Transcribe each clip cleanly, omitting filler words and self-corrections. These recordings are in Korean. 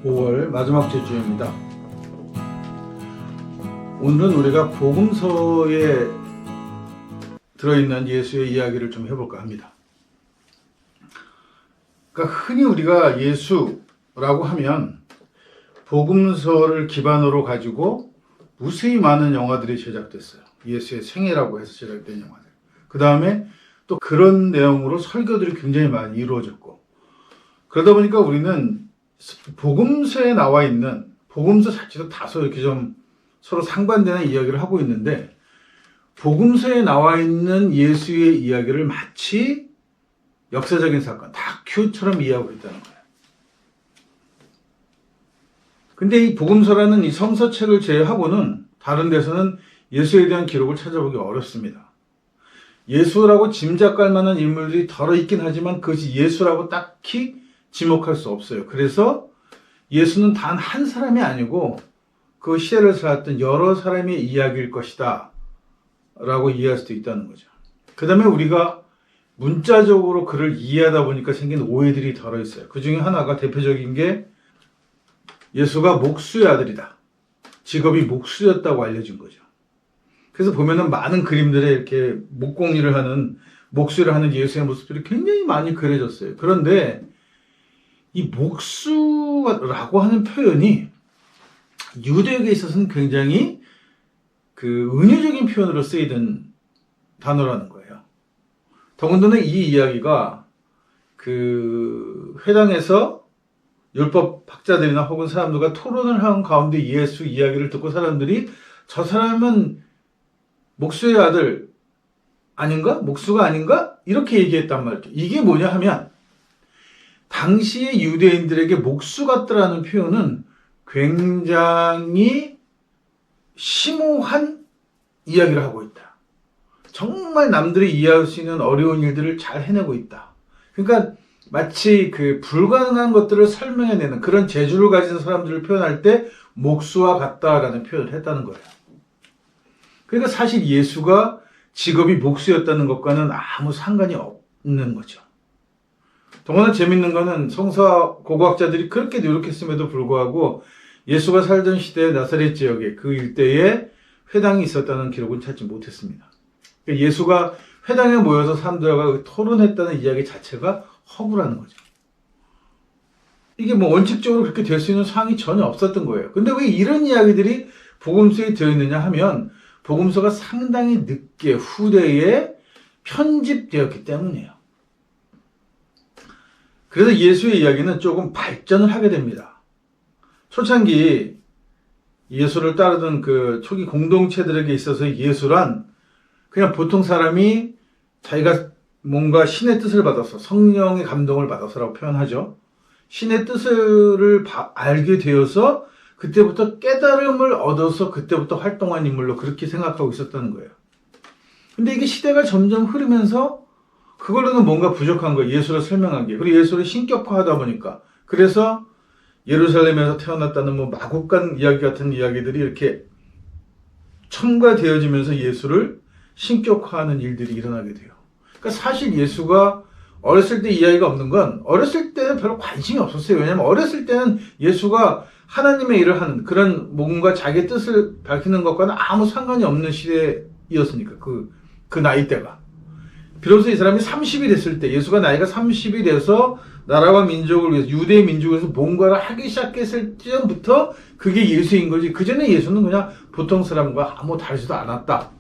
5월 마지막 주입니다. 오늘은 우리가 복음서에 들어있는 예수의 이야기를 좀 해볼까 합니다. 그러니까 흔히 우리가 예수라고 하면 복음서를 기반으로 가지고 무수히 많은 영화들이 제작됐어요. 예수의 생애라고 해서 제작된 영화들. 그 다음에 또 그런 내용으로 설교들이 굉장히 많이 이루어졌고, 그러다 보니까 우리는 복음서에 나와 있는, 복음서 자체도 다소 이렇게 좀 서로 상반되는 이야기를 하고 있는데, 복음서에 나와 있는 예수의 이야기를 마치 역사적인 사건, 다큐처럼 이해하고 있다는 거예요. 근데 이 복음서라는 이 성서책을 제외하고는 다른 데서는 예수에 대한 기록을 찾아보기 어렵습니다. 예수라고 짐작할 만한 인물들이 덜어 있긴 하지만 그것이 예수라고 딱히 지목할 수 없어요. 그래서 예수는 단 한 사람이 아니고 그 시대를 살았던 여러 사람의 이야기일 것이다 라고 이해할 수도 있다는 거죠. 그 다음에 우리가 문자적으로 그를 이해하다 보니까 생긴 오해들이 덜어 있어요. 그 중에 하나가 대표적인 게 예수가 목수의 아들이다. 직업이 목수였다고 알려진 거죠. 그래서 보면은 많은 그림들에 이렇게 목공일을 하는, 목수를 하는 예수의 모습들이 굉장히 많이 그려졌어요. 그런데 이 목수라고 하는 표현이 유대에게 있어서는 굉장히 그 은유적인 표현으로 쓰이던 단어라는 거예요. 더군다나 이 이야기가 그 회당에서 율법 학자들이나 혹은 사람들과 토론을 하는 가운데 예수 이야기를 듣고 사람들이 저 사람은 목수의 아들 아닌가? 목수가 아닌가? 이렇게 얘기했단 말이죠. 이게 뭐냐 하면 당시의 유대인들에게 목수 같다라는 표현은 굉장히 심오한 이야기를 하고 있다. 정말 남들이 이해할 수 있는 어려운 일들을 잘 해내고 있다. 그러니까 마치 그 불가능한 것들을 설명해내는 그런 재주를 가진 사람들을 표현할 때 목수와 같다라는 표현을 했다는 거예요. 그러니까 사실 예수가 직업이 목수였다는 것과는 아무 상관이 없는 거죠. 더구나 재밌는 거는 성서 고고학자들이 그렇게 노력했음에도 불구하고 예수가 살던 시대 나사렛 지역에 그 일대에 회당이 있었다는 기록은 찾지 못했습니다. 그러니까 예수가 회당에 모여서 사람들과 토론했다는 이야기 자체가 허구라는 거죠. 이게 뭐 원칙적으로 그렇게 될 수 있는 상황이 전혀 없었던 거예요. 근데 왜 이런 이야기들이 복음서에 들어있느냐 하면 복음서가 상당히 늦게 후대에 편집되었기 때문이에요. 그래서 예수의 이야기는 조금 발전을 하게 됩니다. 초창기 예수를 따르던 그 초기 공동체들에게 있어서 예수란 그냥 보통 사람이 자기가 뭔가 신의 뜻을 받아서 성령의 감동을 받아서라고 표현하죠. 신의 뜻을 알게 되어서 그때부터 깨달음을 얻어서 그때부터 활동한 인물로 그렇게 생각하고 있었다는 거예요. 근데 이게 시대가 점점 흐르면서 그걸로는 뭔가 부족한 거예요. 예수를 설명하기에. 그리고 예수를 신격화하다 보니까. 그래서 예루살렘에서 태어났다는 뭐 마국간 이야기 같은 이야기들이 이렇게 첨가되어지면서 예수를 신격화하는 일들이 일어나게 돼요. 그러니까 사실 예수가 어렸을 때 이야기가 없는 건 어렸을 때는 별로 관심이 없었어요. 왜냐하면 어렸을 때는 예수가 하나님의 일을 하는 그런 뭔가 자기 뜻을 밝히는 것과는 아무 상관이 없는 시대였으니까 그 나이대가. 비로소 이 사람이 30이 됐을 때, 예수가 나이가 30이 돼서 나라와 민족을 위해서, 유대의 민족을 위해서 뭔가를 하기 시작했을 때부터 그게 예수인 거지. 그 전에 예수는 그냥 보통 사람과 아무 다르지도 않았다.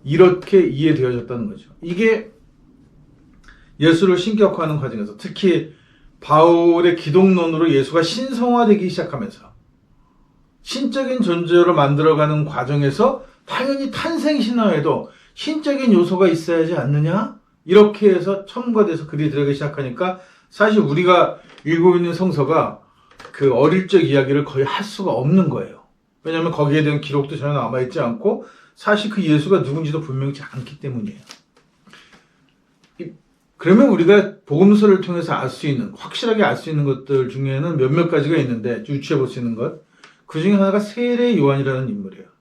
이렇게 이해되어졌다는 거죠. 이게 예수를 신격화하는 과정에서, 특히 바울의 기독론으로 예수가 신성화되기 시작하면서 신적인 존재로 만들어가는 과정에서 당연히 탄생신화에도 신적인 요소가 있어야지 않느냐? 이렇게 해서 첨가돼서 글이 들어가기 시작하니까 사실 우리가 읽고 있는 성서가 그 어릴 적 이야기를 거의 할 수가 없는 거예요. 왜냐하면 거기에 대한 기록도 전혀 남아있지 않고 사실 그 예수가 누군지도 분명치 않기 때문이에요. 그러면 우리가 복음서를 통해서 알 수 있는, 확실하게 알 수 있는 것들 중에는 몇몇 가지가 있는데 유추해 볼 수 있는 것. 그 중에 하나가 세례 요한이라는 인물이에요.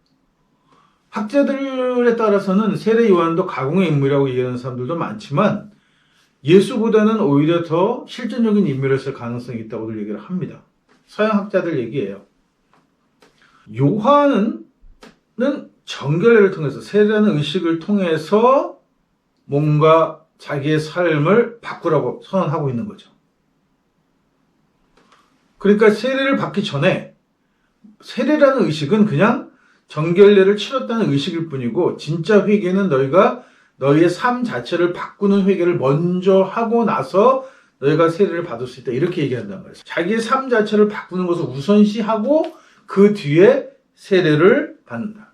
학자들에 따라서는 세례 요한도 가공의 인물이라고 얘기하는 사람들도 많지만 예수보다는 오히려 더 실존적인 인물이었을 가능성이 있다고들 얘기를 합니다. 서양학자들 얘기예요. 요한은 정결례를 통해서, 세례라는 의식을 통해서 뭔가 자기의 삶을 바꾸라고 선언하고 있는 거죠. 그러니까 세례를 받기 전에, 세례라는 의식은 그냥 정결례를 치렀다는 의식일 뿐이고, 진짜 회개는 너희가 너희의 삶 자체를 바꾸는 회개를 먼저 하고 나서 너희가 세례를 받을 수 있다, 이렇게 얘기한단 말이에요. 자기의 삶 자체를 바꾸는 것을 우선시하고 그 뒤에 세례를 받는다.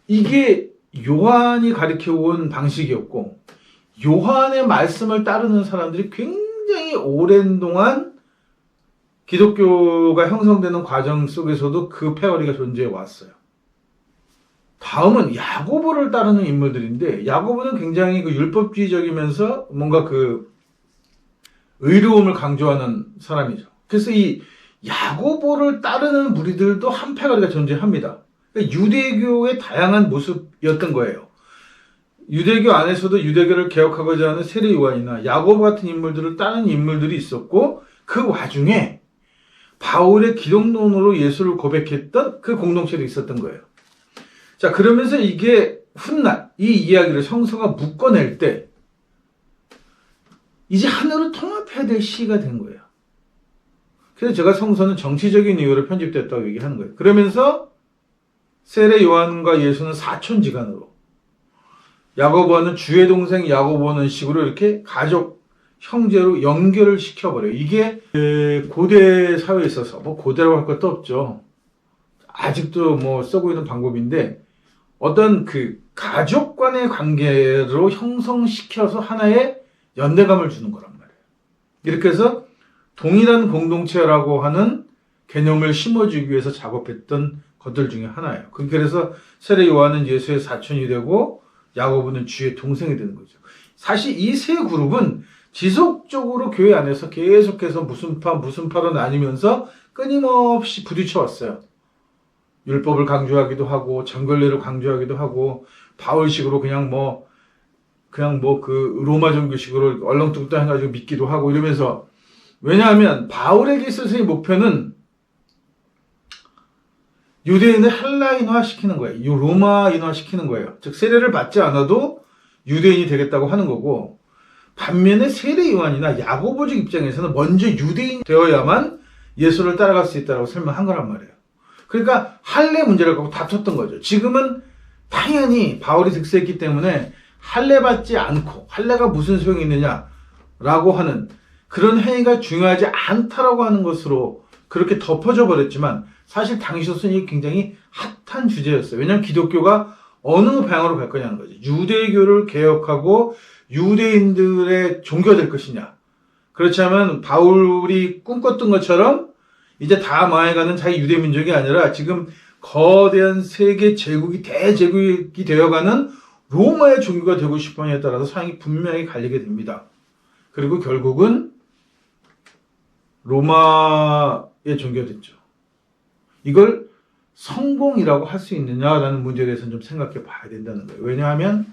이게 요한이 가르쳐온 방식이었고, 요한의 말씀을 따르는 사람들이 굉장히 오랜 동안 기독교가 형성되는 과정 속에서도 그 패거리가 존재해 왔어요. 다음은 야고보를 따르는 인물들인데, 야고보는 굉장히 그 율법주의적이면서 뭔가 그 의로움을 강조하는 사람이죠. 그래서 이 야고보를 따르는 무리들도 한 패거리가 존재합니다. 그러니까 유대교의 다양한 모습이었던 거예요. 유대교 안에서도 유대교를 개혁하고자 하는 세례 요한이나 야고보 같은 인물들을 따르는 인물들이 있었고, 그 와중에 바울의 기독론으로 예수를 고백했던 그 공동체도 있었던 거예요. 자, 그러면서 이게 훗날 이 이야기를 성서가 묶어낼 때 이제 하나로 통합해야 될 시기가 된 거예요. 그래서 제가 성서는 정치적인 이유로 편집됐다고 얘기하는 거예요. 그러면서 세례 요한과 예수는 사촌지간으로, 야고보는 주의 동생 야고보는 식으로 이렇게 가족 형제로 연결을 시켜버려요. 이게 고대 사회에 있어서, 뭐 고대라고 할 것도 없죠. 아직도 뭐 쓰고 있는 방법인데, 어떤 그 가족 간의 관계로 형성시켜서 하나의 연대감을 주는 거란 말이에요. 이렇게 해서 동일한 공동체라고 하는 개념을 심어주기 위해서 작업했던 것들 중에 하나예요. 그래서 세례 요한은 예수의 사촌이 되고 야고보는 주의 동생이 되는 거죠. 사실 이 세 그룹은 지속적으로 교회 안에서 계속해서 무슨 파로 나뉘면서 끊임없이 부딪혀 왔어요. 율법을 강조하기도 하고 정결례를 강조하기도 하고, 바울식으로 그냥 그 로마 종교식으로 얼렁뚱땅 해가지고 믿기도 하고 이러면서. 왜냐하면 바울에게 있어서의 목표는 유대인을 헬라인화 시키는 거예요. 로마인화 시키는 거예요. 즉 세례를 받지 않아도 유대인이 되겠다고 하는 거고, 반면에 세례 요한이나 야고보적 입장에서는 먼저 유대인이 되어야만 예수를 따라갈 수 있다고 설명한 거란 말이에요. 그러니까 할례 문제를 갖고 다퉜던 거죠. 지금은 당연히 바울이 득세했기 때문에 할례 받지 않고 할례가 무슨 소용이 있느냐라고 하는 그런 행위가 중요하지 않다라고 하는 것으로 그렇게 덮어져 버렸지만, 사실 당시로서는 이게 굉장히 핫한 주제였어요. 왜냐하면 기독교가 어느 방향으로 갈 거냐는 거죠. 유대교를 개혁하고 유대인들의 종교가 될 것이냐. 그렇지 않으면 바울이 꿈꿨던 것처럼 이제 다 망해가는 자기 유대 민족이 아니라 지금 거대한 세계 제국이 대제국이 되어가는 로마의 종교가 되고 싶어하냐에 따라서 상황이 분명히 갈리게 됩니다. 그리고 결국은 로마의 종교가 됐죠. 이걸 성공이라고 할 수 있느냐라는 문제에 대해서는 좀 생각해 봐야 된다는 거예요. 왜냐하면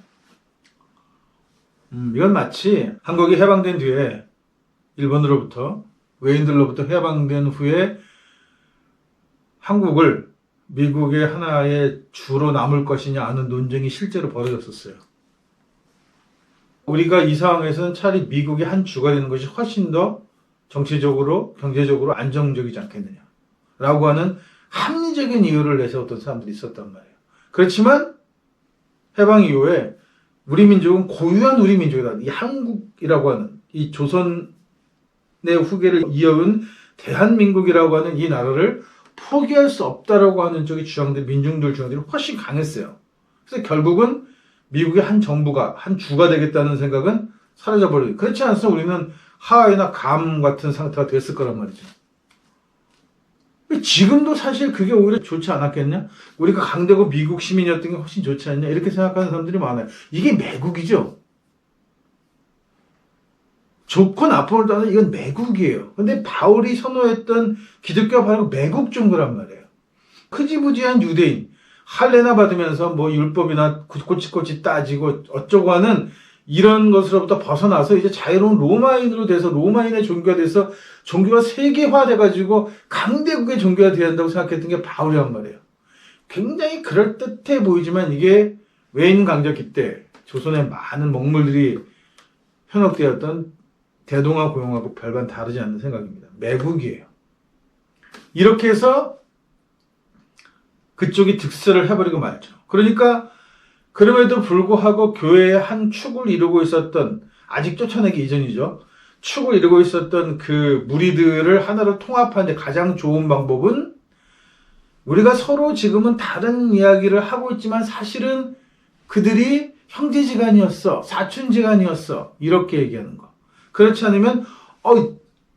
이건 마치 한국이 해방된 뒤에 일본으로부터, 외인들로부터 해방된 후에 한국을 미국의 하나의 주로 남을 것이냐 하는 논쟁이 실제로 벌어졌었어요. 우리가 이 상황에서는 차라리 미국의 한 주가 되는 것이 훨씬 더 정치적으로, 경제적으로 안정적이지 않겠느냐라고 하는 합리적인 이유를 내세웠던 사람들이 있었단 말이에요. 그렇지만 해방 이후에 우리 민족은 고유한 우리 민족이다. 이 한국이라고 하는 이 조선의 후계를 이어온 대한민국이라고 하는 이 나라를 포기할 수 없다라고 하는 쪽의 주장들, 민중들 주장들이 훨씬 강했어요. 그래서 결국은 미국의 한 정부가, 한 주가 되겠다는 생각은 사라져버려요. 그렇지 않아서 우리는 하와이나 괌 같은 상태가 됐을 거란 말이죠. 지금도 사실 그게 오히려 좋지 않았겠냐? 우리가 강대고 미국 시민이었던 게 훨씬 좋지 않냐? 이렇게 생각하는 사람들이 많아요. 이게 매국이죠. 좋고 나쁨을 떠나서 이건 매국이에요. 근데 바울이 선호했던 기독교가 바로 매국 종교란 말이에요. 흐지부지한 유대인, 할례나 받으면서 뭐 율법이나 꼬치꼬치 따지고 어쩌고 하는 이런 것으로부터 벗어나서 이제 자유로운 로마인으로 돼서 로마인의 종교가 돼서 종교가 세계화돼가지고 강대국의 종교가 되어야 한다고 생각했던 게 바울이란 말이에요. 굉장히 그럴듯해 보이지만 이게 외인 강점기 때 조선의 많은 먹물들이 현혹되었던 대동아 고용하고 별반 다르지 않는 생각입니다. 매국이에요. 이렇게 해서 그쪽이 득세를 해버리고 말죠. 그러니까 그럼에도 불구하고 교회의 한 축을 이루고 있었던, 아직 쫓아내기 이전이죠. 축을 이루고 있었던 그 무리들을 하나로 통합하는 가장 좋은 방법은 우리가 서로 지금은 다른 이야기를 하고 있지만 사실은 그들이 형제지간이었어, 사촌지간이었어, 이렇게 얘기하는 거. 그렇지 않으면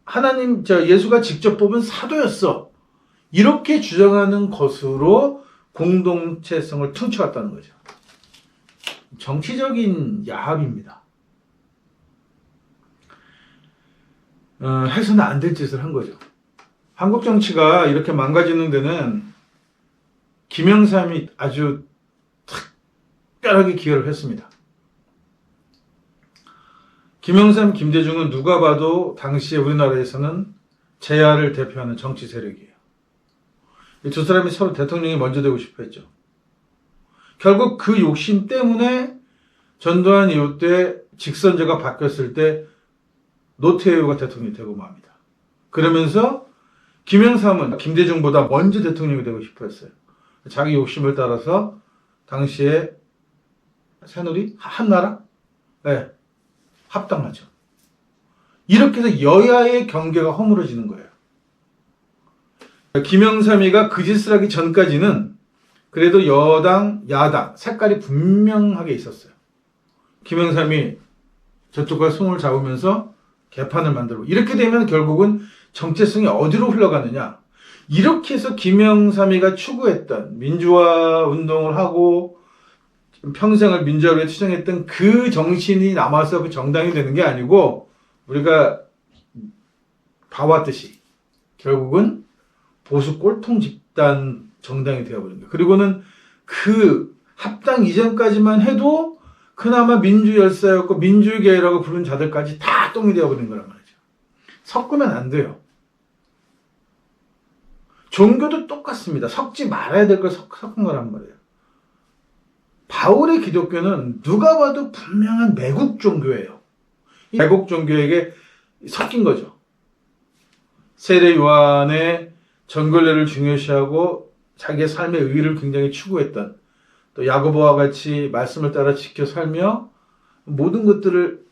하나님, 예수가 직접 뽑은 사도였어, 이렇게 주장하는 것으로 공동체성을 퉁쳐왔다는 거죠. 정치적인 야합입니다. 해서는 안 될 짓을 한 거죠. 한국 정치가 이렇게 망가지는 데는 김영삼이 아주 특별하게 기여를 했습니다. 김영삼, 김대중은 누가 봐도 당시에 우리나라에서는 제야를 대표하는 정치 세력이에요. 이 두 사람이 서로 대통령이 먼저 되고 싶어 했죠. 결국 그 욕심 때문에 전두환 이후 때 직선제가 바뀌었을 때 노태우가 대통령이 되고 맙니다. 그러면서 김영삼은 김대중보다 먼저 대통령이 되고 싶어 했어요. 자기 욕심을 따라서 당시에 새누리? 한나라? 네, 합당하죠. 이렇게 해서 여야의 경계가 허물어지는 거예요. 김영삼이가 그 짓을 하기 전까지는 그래도 여당, 야당 색깔이 분명하게 있었어요. 김영삼이 저쪽과 손을 잡으면서 개판을 만들고, 이렇게 되면 결국은 정체성이 어디로 흘러가느냐, 이렇게 해서 김영삼이가 추구했던 민주화 운동을 하고 평생을 민주화를 위해 투쟁했던 그 정신이 남아서 그 정당이 되는 게 아니고, 우리가 봐왔듯이 결국은 보수 꼴통 집단 정당이 되어버린 거예요. 그리고는 그 합당 이전까지만 해도 그나마 민주열사였고 민주계라고 부른 자들까지 다 똥이 되어버린 거란 말이죠. 섞으면 안 돼요. 종교도 똑같습니다. 섞지 말아야 될 걸 섞은 거란 말이에요. 바울의 기독교는 누가 봐도 분명한 매국 종교예요. 이 매국 종교에게 섞인 거죠. 세례 요한의 전걸례를 중요시하고 자기의 삶의 의의를 굉장히 추구했던, 또 야고보와 같이 말씀을 따라 지켜 살며 모든 것들을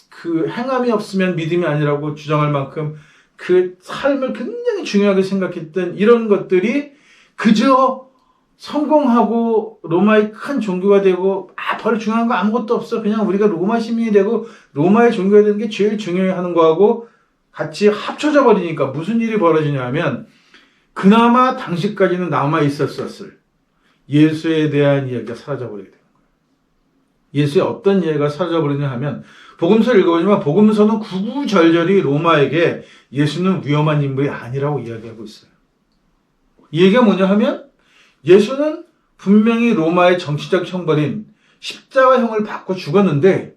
그 행함이 없으면 믿음이 아니라고 주장할 만큼 그 삶을 굉장히 중요하게 생각했던 이런 것들이 그저 성공하고 로마의 큰 종교가 되고 별 중요한 거 아무것도 없어, 그냥 우리가 로마 시민이 되고 로마의 종교가 되는 게 제일 중요해하는 거하고 같이 합쳐져 버리니까 무슨 일이 벌어지냐 하면, 그나마 당시까지는 남아 있었을 예수에 대한 이야기가 사라져버리게 되는 거예요. 예수의 어떤 이야기가 사라져버리냐 하면, 복음서를 읽어보지만 복음서는 구구절절히 로마에게 예수는 위험한 인물이 아니라고 이야기하고 있어요. 이 얘기가 뭐냐 하면, 예수는 분명히 로마의 정치적 형벌인 십자가형을 받고 죽었는데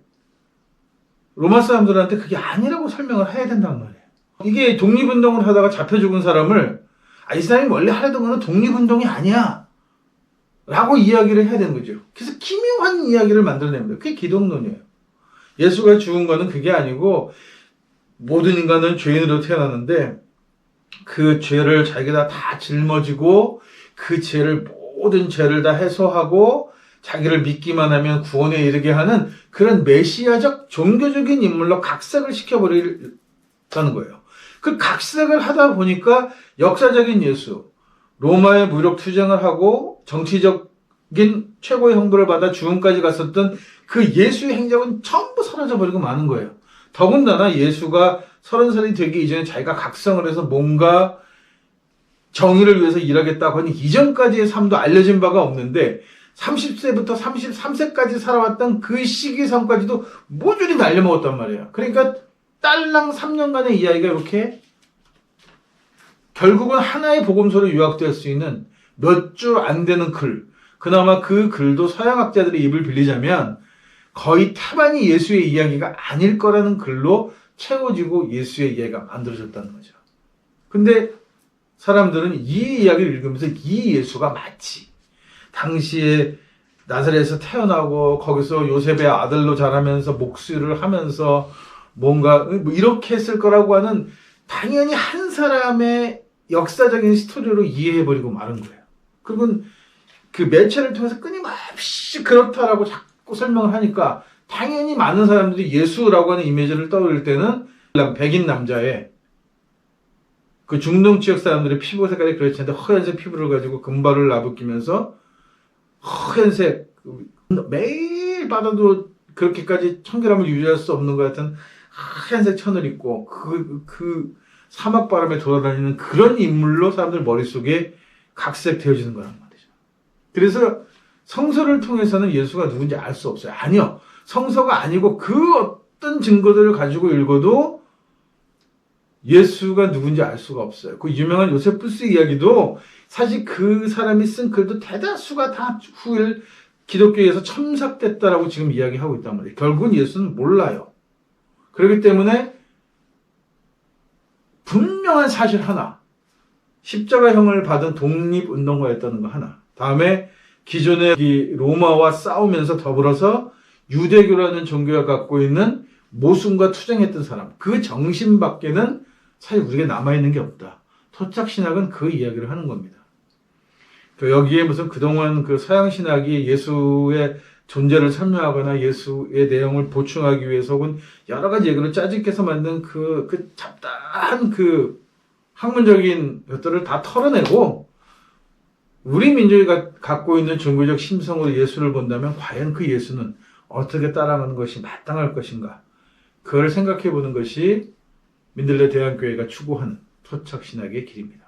로마 사람들한테 그게 아니라고 설명을 해야 된단 말이에요. 이게 독립운동을 하다가 잡혀 죽은 사람을 이 사람이 원래 하려던 거는 독립운동이 아니야 라고 이야기를 해야 되는 거죠. 그래서 기묘한 이야기를 만들어냅니다. 그게 기독론이에요. 예수가 죽은 거는 그게 아니고, 모든 인간은 죄인으로 태어났는데 그 죄를 자기가 다 짊어지고 그 죄를, 모든 죄를 다 해소하고 자기를 믿기만 하면 구원에 이르게 하는 그런 메시아적 종교적인 인물로 각색을 시켜버리다는 거예요. 그 각색을 하다 보니까 역사적인 예수, 로마의 무력 투쟁을 하고 정치적인 최고의 형벌을 받아 죽음까지 갔었던 그 예수의 행적은 전부 사라져버리고 마는 거예요. 더군다나 예수가 30살이 되기 이전에 자기가 각성을 해서 뭔가 정의를 위해서 일하겠다고 하니 이전까지의 삶도 알려진 바가 없는데 30세부터 33세까지 살아왔던 그 시기 삶까지도 모조리 날려먹었단 말이에요. 그러니까 딸랑 3년간의 이야기가 이렇게 결국은 하나의 복음서로 요약될 수 있는 몇 줄 안 되는 글, 그나마 그 글도 서양학자들의 입을 빌리자면 거의 태반이 예수의 이야기가 아닐 거라는 글로 채워지고 예수의 이야기가 만들어졌다는 거죠. 근데 사람들은 이 이야기를 읽으면서 이 예수가 맞지. 당시에 나사렛에서 태어나고 거기서 요셉의 아들로 자라면서 목수를 하면서 뭔가 뭐 이렇게 했을 거라고 하는 당연히 한 사람의 역사적인 스토리로 이해해버리고 마는 거예요. 그리고 그 매체를 통해서 끊임없이 그렇다라고 자꾸 설명을 하니까 당연히 많은 사람들이 예수라고 하는 이미지를 떠올릴 때는 백인 남자의 그 중동 지역 사람들의 피부 색깔이 그렇지 않은데 허연색 피부를 가지고 금발을 나부끼면서 허연색 매일 받아도 그렇게까지 청결함을 유지할 수 없는 것 같은 하얀색 천을 입고 그 사막 바람에 돌아다니는 그런 인물로 사람들 머릿속에 각색되어지는 거란 말이죠. 그래서 성서를 통해서는 예수가 누군지 알 수 없어요. 아니요. 성서가 아니고 그 어떤 증거들을 가지고 읽어도 예수가 누군지 알 수가 없어요. 그 유명한 요세푸스 이야기도 사실 그 사람이 쓴 글도 대다수가 다 후일 기독교에서 첨삭됐다라고 지금 이야기하고 있단 말이에요. 결국은 예수는 몰라요. 그렇기 때문에 분명한 사실 하나, 십자가형을 받은 독립운동가였다는 거 하나, 다음에 기존의 로마와 싸우면서 더불어서 유대교라는 종교가 갖고 있는 모순과 투쟁했던 사람, 그 정신밖에는 사실 우리가 남아있는 게 없다. 토착신학은 그 이야기를 하는 겁니다. 여기에 무슨 그동안 그 서양신학이 예수의 존재를 설명하거나 예수의 내용을 보충하기 위해서 혹은 여러 가지 얘기를 짜집게서 만든 그 잡다한 그 학문적인 것들을 다 털어내고 우리 민족이 갖고 있는 종교적 심성으로 예수를 본다면 과연 그 예수는 어떻게 따라가는 것이 마땅할 것인가? 그걸 생각해 보는 것이 민들레 대한교회가 추구하는 토착신학의 길입니다.